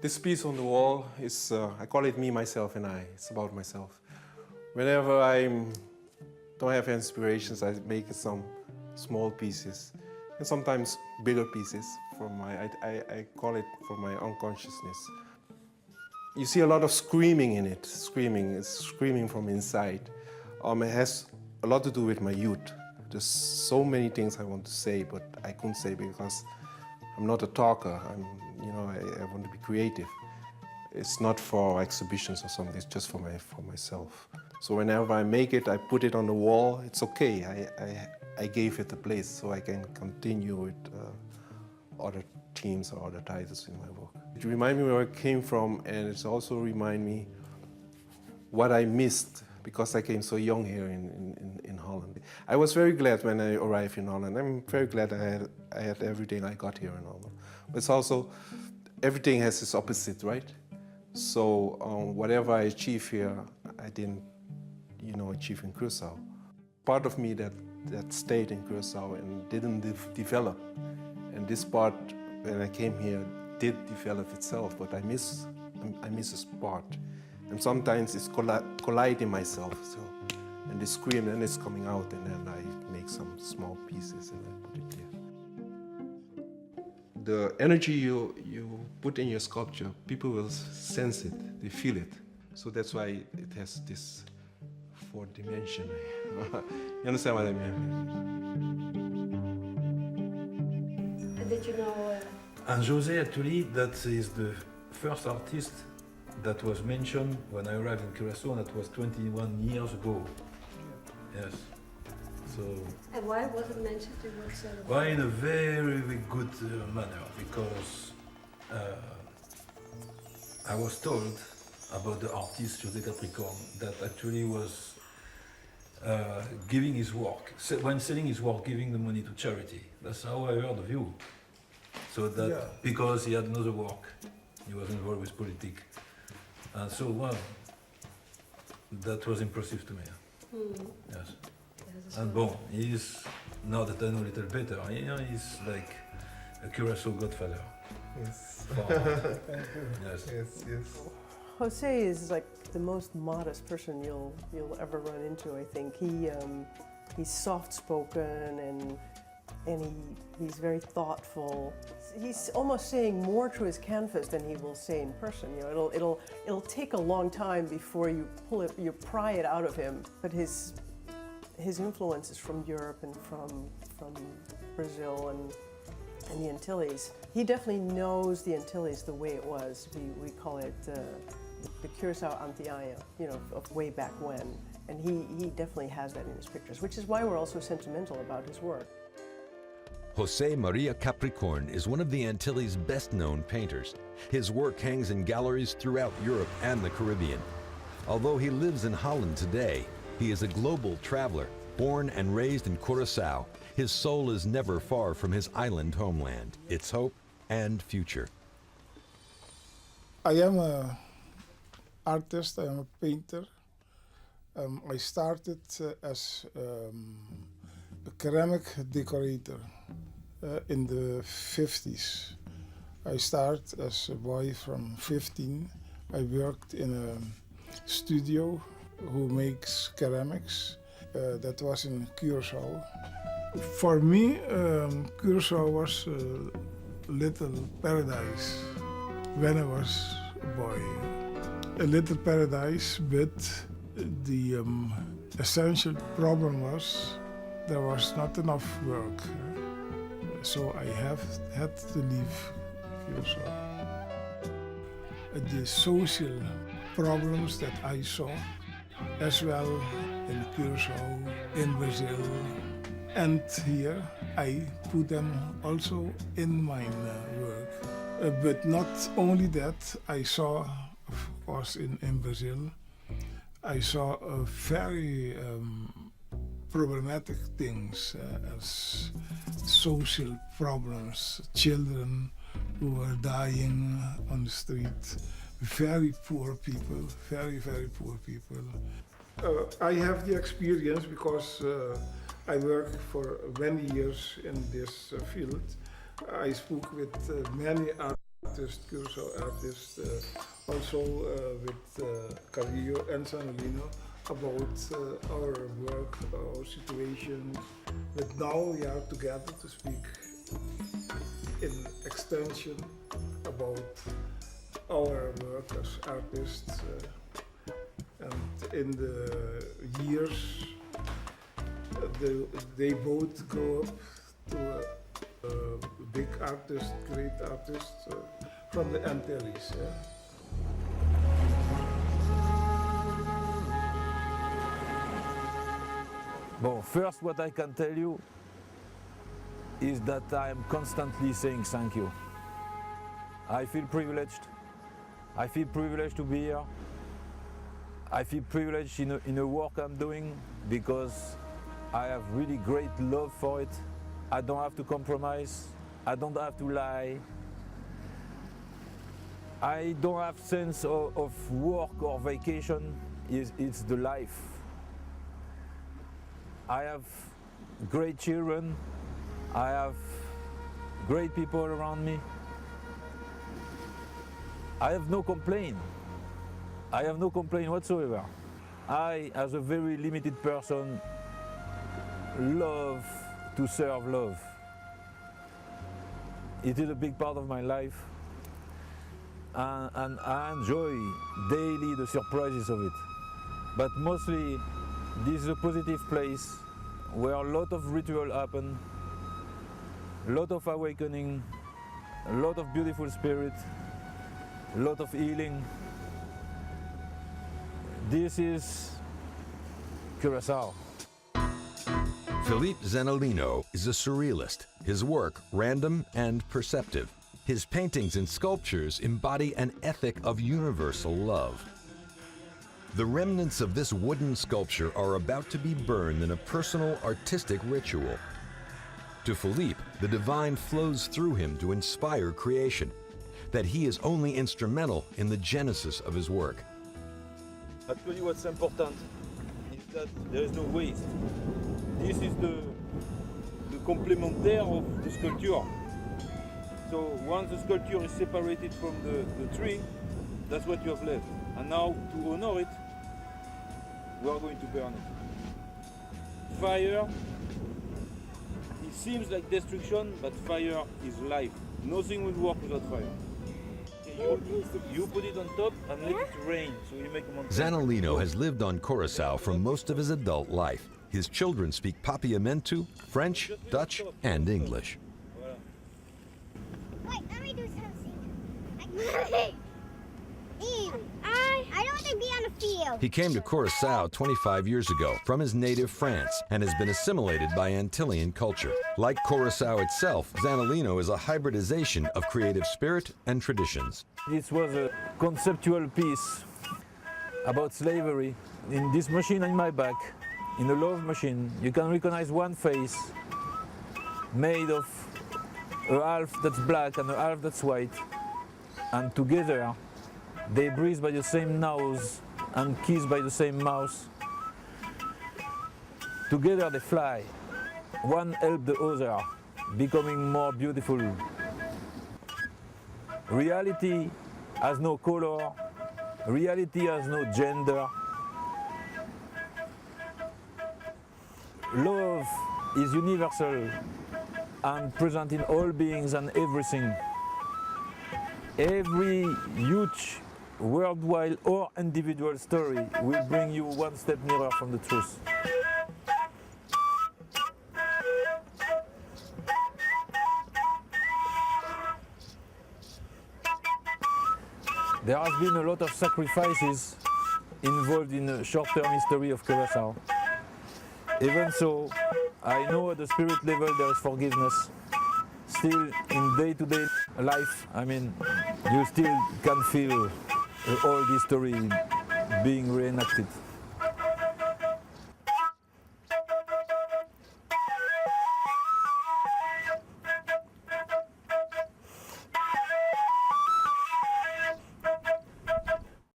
This piece on the wall is, I call it Me, Myself and I. It's about myself. Whenever I don't have inspirations, I make some small pieces and sometimes bigger pieces from I call it from my unconsciousness. You see a lot of screaming in it, it's screaming from inside. It has a lot to do with my youth. There's so many things I want to say, but I couldn't say because I'm not a talker. I want to be creative. It's not for exhibitions or something, it's just for myself. So whenever I make it, I put it on the wall, it's okay. I gave it a place so I can continue with other themes or other titles in my work. It reminds me where I came from, and it also reminds me what I missed because I came so young here in Holland. I was very glad when I arrived in Holland. I'm very glad I had everything I got here in Holland. But it's also, everything has its opposite, right? So whatever I achieve here, I didn't, achieve in Curaçao. Part of me that stayed in Curaçao and didn't develop. And this part, when I came here, did develop itself, but I miss this part. And sometimes it's colliding myself, and they scream, and it's coming out, and then I make some small pieces and I put it there. The energy you put in your sculpture, people will sense it, they feel it. So that's why it has this fourth dimension. You understand what I mean? And did you know? And José, actually, that is the first artist that was mentioned when I arrived in Curaçao, and that was 21 years ago. Yes. So. And why was it mentioned? Why in a very, very good manner, because I was told about the artist José Capricorn that actually was giving his work, when selling his work, giving the money to charity. That's how I heard of you. So that, yeah. Because he had another work, he was involved with politics. And so, well, that was impressive to me. Yes. And bon, he's, now that I know a little better, he's like a Curaçao godfather. Yes. Yes. Yes. Jose is like the most modest person you'll ever run into, I think. He's soft-spoken and he's very thoughtful. He's almost saying more to his canvas than he will say in person. It'll take a long time before you pry it out of him. But his influence is from Europe and from Brazil and the Antilles. He definitely knows the Antilles the way it was. We call it the Curaçao Antiaya, of way back when. And he definitely has that in his pictures, which is why we're also sentimental about his work. José Maria Capricorn is one of the Antilles' best-known painters. His work hangs in galleries throughout Europe and the Caribbean. Although he lives in Holland today, he is a global traveler, born and raised in Curaçao. His soul is never far from his island homeland, its hope and future. I am an artist, I am a painter. I started as a ceramic decorator in the 50s. I started as a boy from 15. I worked in a studio who makes ceramics. That was in Curaçao. For me, Curaçao was a little paradise when I was a boy. A little paradise, but the essential problem was there was not enough work. So I had to leave Curaçao. The social problems that I saw, as well in Curaçao, in Brazil, and here, I put them also in my work. But not only that, I saw, of course, in Brazil, I saw very problematic things as social problems, children who were dying on the street, very poor people, very, very poor people. I have the experience because I worked for many years in this field. I spoke with many artists artist, Curaçao artist, also with Carrillo and Sanolino about our work, our situation. But now we are together to speak in extension about our work as artists. And in the years, they both go up to a big artist, great artist from the Antilles. Well, first what I can tell you is that I am constantly saying thank you. I feel privileged. I feel privileged to be here. I feel privileged in the work I'm doing because I have really great love for it. I don't have to compromise. I don't have to lie. I don't have sense of work or vacation. It's the life. I have great children. I have great people around me. I have no complaint. I have no complaint whatsoever. I, as a very limited person, love to serve love. It is a big part of my life, and I enjoy daily the surprises of it. But mostly, this is a positive place where a lot of ritual happen, a lot of awakening, a lot of beautiful spirit, a lot of healing. This is Curaçao. Philippe Zanolino is a surrealist, his work random and perceptive. His paintings and sculptures embody an ethic of universal love. The remnants of this wooden sculpture are about to be burned in a personal artistic ritual. To Philippe, the divine flows through him to inspire creation, that he is only instrumental in the genesis of his work. Actually, what's important is that there is no waste. This is the complementaire of the sculpture. So once the sculpture is separated from the tree, that's what you have left. And now, to honor it, we are going to burn it. Fire, it seems like destruction, but fire is life. Nothing will work without fire. You put it on top and let it rain, so you make a mountain. Zanolino has lived on Curaçao for most of his adult life. His children speak Papiamentu, French, Dutch, and English. Wait, let me do something. I don't want to be on a field. He came to Curaçao 25 years ago from his native France and has been assimilated by Antillean culture. Like Curaçao itself, Zanolino is a hybridization of creative spirit and traditions. This was a conceptual piece about slavery. In this machine on my back, in the love machine, you can recognize one face made of a half that's black and a half that's white, and together they breathe by the same nose and kiss by the same mouth. Together they fly. One helps the other, becoming more beautiful. Reality has no color. Reality has no gender. Love is universal and present in all beings and everything. Every huge worldwide or individual story will bring you one step nearer from the truth. There has been a lot of sacrifices involved in the short-term history of Curaçao. Even so, I know at the spirit level there is forgiveness. Still, in day-to-day life, I mean, you still can feel all this story being reenacted.